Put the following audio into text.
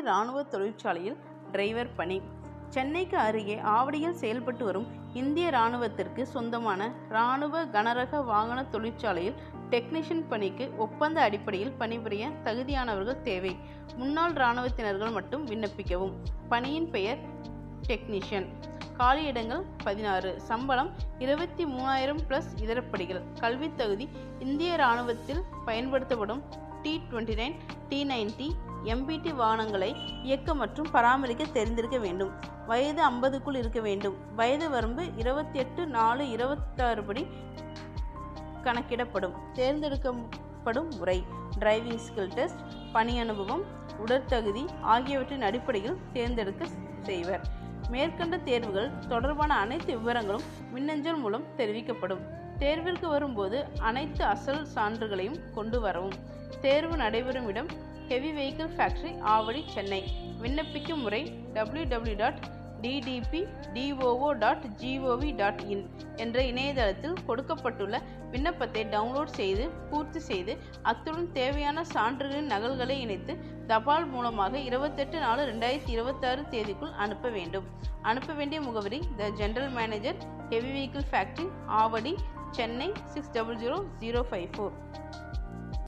இராணுவ தொழிற்சாலையில் டிரைவர் பணி. சென்னைக்கு அருகே ஆவடியில் செயல்பட்டு வரும் இந்திய இராணுவத்திற்கு சொந்தமான இராணுவ கனரக வாகன தொழிற்சாலையில் டெக்னீஷியன் பணிக்கு ஒப்பந்த அடிப்படையில் பணிபுரிய தகுதியானவர்கள் தேவை. முன்னாள் இராணுவத்தினர்கள் மட்டும் விண்ணப்பிக்கவும். பணியின் பெயர் டெக்னீஷியன். காலியிடங்கள் 16. சம்பளம் 23,000 இதரப்படிகள். கல்வித் தகுதி இந்திய இராணுவத்தில் பயன்படுத்தப்படும் T-29, T-90, MBT வாகனங்களை இயக்க மற்றும் பராமரிக்க தெரிந்திருக்க வேண்டும். வயது 50க்குள் இருக்க வேண்டும். வயது வரம்பு 28/4/26 படி கணக்கிடப்படும். தேர்ந்தெடுக்கப்படும் முறை டிரைவிங் ஸ்கில் டெஸ்ட், பணி அனுபவம், உடற்தகுதி ஆகியவற்றின் அடிப்படையில் தேர்ந்தெடுக்க செய்வர். மேற்கண்ட தேர்வுகள் தொடர்பான அனைத்து விவரங்களும் மின்னஞ்சல் மூலம் தெரிவிக்கப்படும். தேர்விற்கு வரும்போது அனைத்து அசல் சான்றுகளையும் கொண்டு வரவும். தேர்வு நடைபெறும் இடம் heavy vehicle factory, Avadi, Chennai. விண்ணப்பிக்கும் முறை www.ddpdoo.gov.in என்ற இணையதளத்தில் கொடுக்கப்பட்டுள்ள விண்ணப்பத்தை டவுன்லோட் செய்து பூர்த்தி செய்து அத்துடன் தேவையான சான்றுகளின் நகல்களை இணைத்து தபால் மூலமாக 28/4/2026 தேதிக்குள் அனுப்ப வேண்டும். அனுப்ப வேண்டிய முகவரி: த general manager, heavy vehicle factory, Avadi, Chennai 600054.